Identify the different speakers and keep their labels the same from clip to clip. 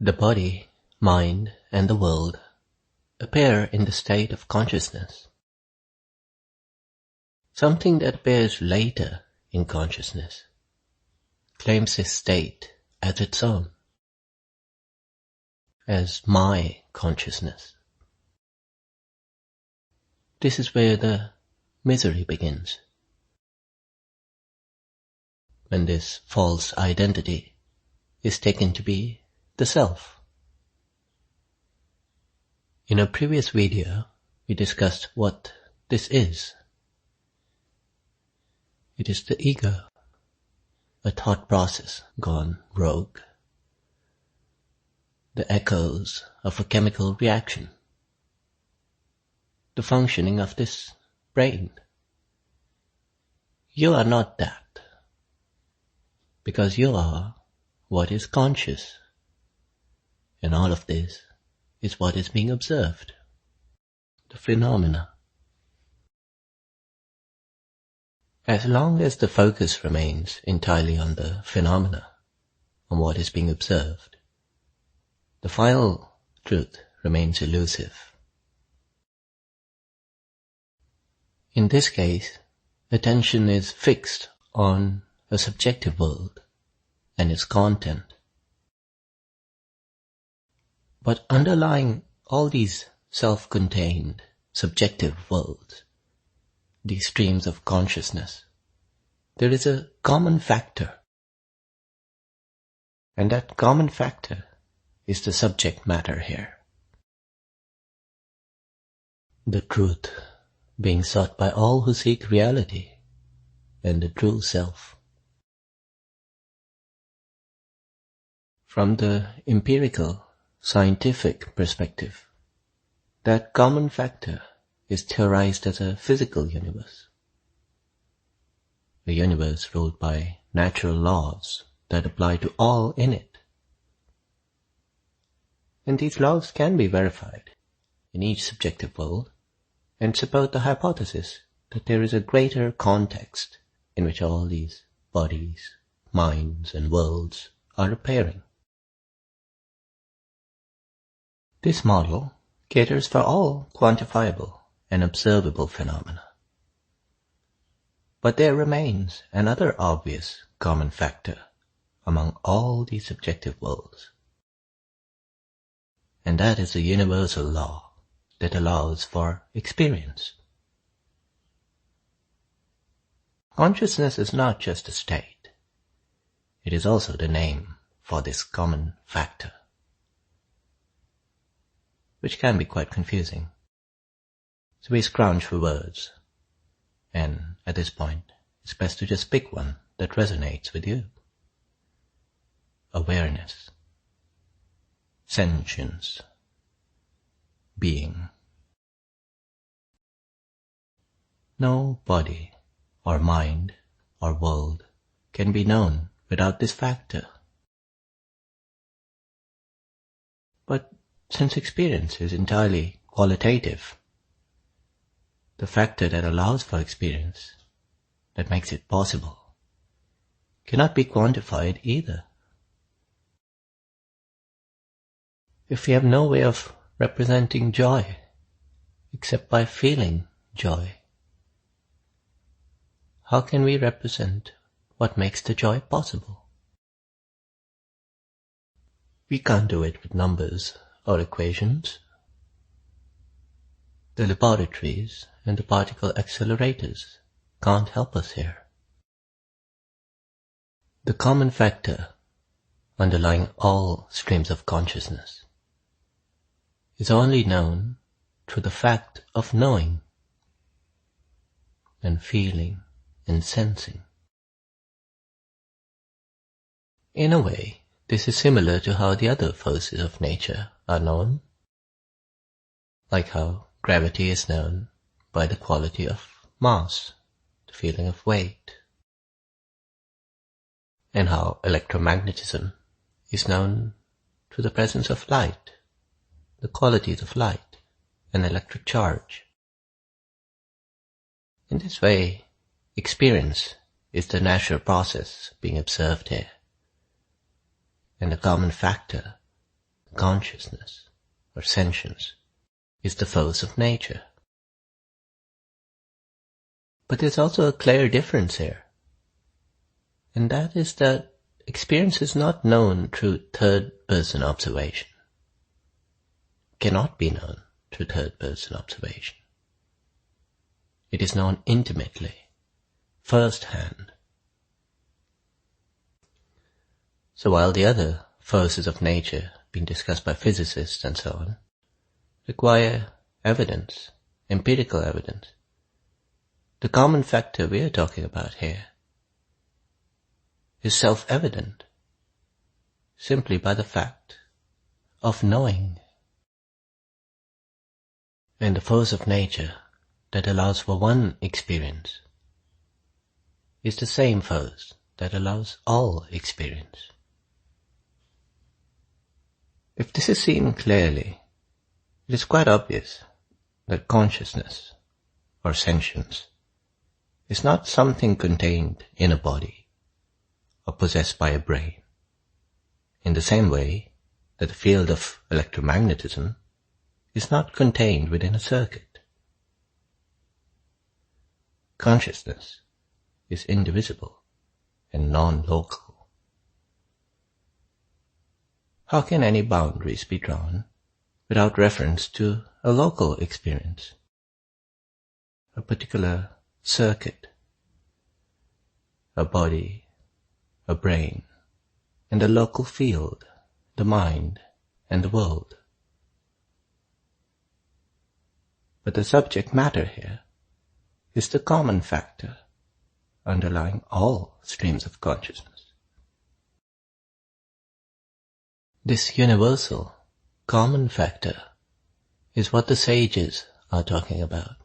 Speaker 1: The body, mind, and the world appear in the state of consciousness. Something that appears later in consciousness claims this state as its own, as my consciousness. This is where the misery begins, when this false identity is taken to be the self. In a previous video, we discussed what this is. It is the ego, a thought process gone rogue, the echoes of a chemical reaction, the functioning of this brain. You are not that, because you are what is conscious, and all of this is what is being observed, the phenomena. As long as the focus remains entirely on the phenomena, on what is being observed, the final truth remains elusive. In this case, attention is fixed on a subjective world and its content. But underlying all these self-contained, subjective worlds, these streams of consciousness, there is a common factor. And that common factor is the subject matter here. The truth being sought by all who seek reality and the true self. From the empirical, scientific perspective, that common factor is theorized as a physical universe, a universe ruled by natural laws that apply to all in it. And these laws can be verified in each subjective world and support the hypothesis that there is a greater context in which all these bodies, minds, and worlds are appearing. This model caters for all quantifiable and observable phenomena. But there remains another obvious common factor among all these subjective worlds, and that is the universal law that allows for experience. Consciousness is not just a state. It is also the name for this common factor, which can be quite confusing. So we scrounge for words, and at this point, it's best to just pick one that resonates with you. Awareness, sentience, being. No body or mind or world can be known without this factor. But since experience is entirely qualitative, the factor that allows for experience, that makes it possible, cannot be quantified either. If we have no way of representing joy except by feeling joy, how can we represent what makes the joy possible? We can't do it with numbers or equations. The laboratories and the particle accelerators can't help us here. The common factor underlying all streams of consciousness is only known through the fact of knowing and feeling and sensing. In a way, this is similar to how the other forces of nature are known, like how gravity is known by the quality of mass, the feeling of weight, and how electromagnetism is known through the presence of light, the qualities of light and electric charge. In this way, experience is the natural process being observed here, and the common factor consciousness or sentience is the force of nature. But there's also a clear difference here, and that is that experience is not known through third-person observation, cannot be known through third-person observation. It is known intimately, first-hand. So while the other forces of nature, being discussed by physicists and so on, require evidence, empirical evidence, the common factor we are talking about here is self-evident simply by the fact of knowing. And the force of nature that allows for one experience is the same force that allows all experience. If this is seen clearly, it is quite obvious that consciousness or sentience is not something contained in a body or possessed by a brain, in the same way that the field of electromagnetism is not contained within a circuit. Consciousness is indivisible and non-local. How can any boundaries be drawn without reference to a local experience, a particular circuit, a body, a brain, and a local field, the mind and the world? But the subject matter here is the common factor underlying all streams of consciousness. This universal, common factor is what the sages are talking about,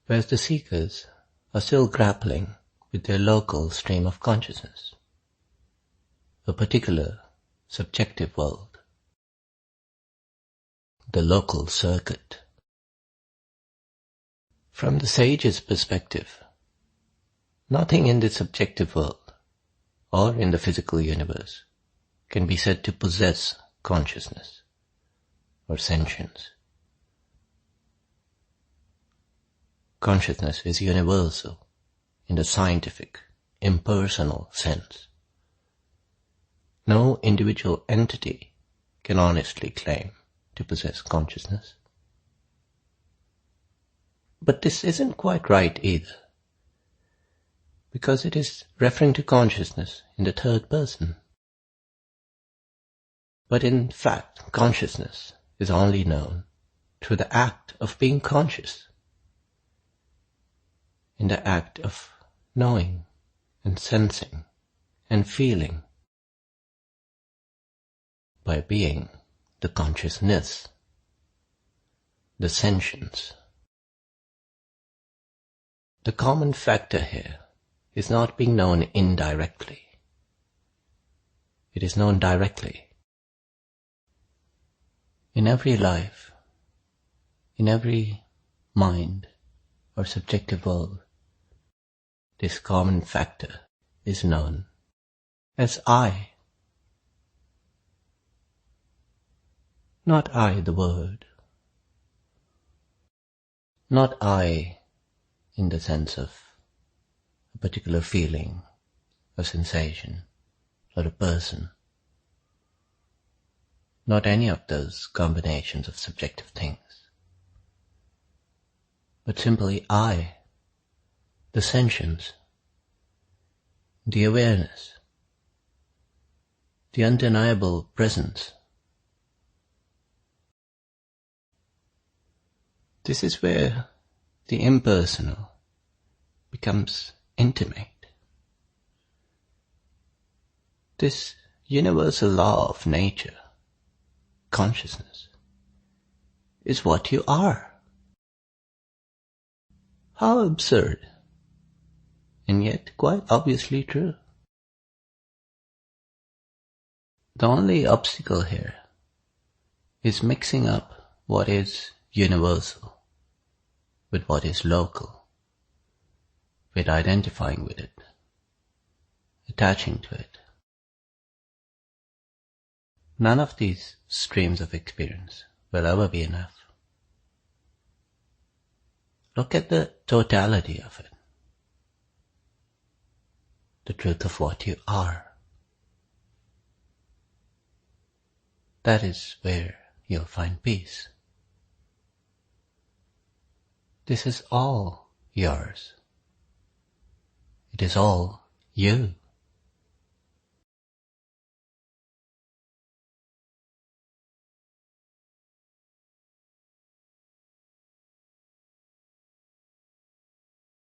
Speaker 1: whereas the seekers are still grappling with their local stream of consciousness, a particular subjective world, the local circuit. From the sage's perspective, nothing in the subjective world or in the physical universe can be said to possess consciousness or sentience. Consciousness is universal in the scientific, impersonal sense. No individual entity can honestly claim to possess consciousness. But this isn't quite right either, because it is referring to consciousness in the third person. But in fact, consciousness is only known through the act of being conscious, in the act of knowing and sensing and feeling, by being the consciousness, the sentience. The common factor here is not being known indirectly. It is known directly. In every life, in every mind or subjective world, this common factor is known as I. Not I the word, not I in the sense of a particular feeling, a sensation, or a person. Not any of those combinations of subjective things, but simply I, the sentience, the awareness, the undeniable presence. This is where the impersonal becomes intimate. This universal law of nature, consciousness, is what you are. How absurd, and yet quite obviously true. The only obstacle here is mixing up what is universal with what is local, with identifying with it, attaching to it. None of these streams of experience will ever be enough. Look at the totality of it, the truth of what you are. That is where you'll find peace. This is all yours. It is all you.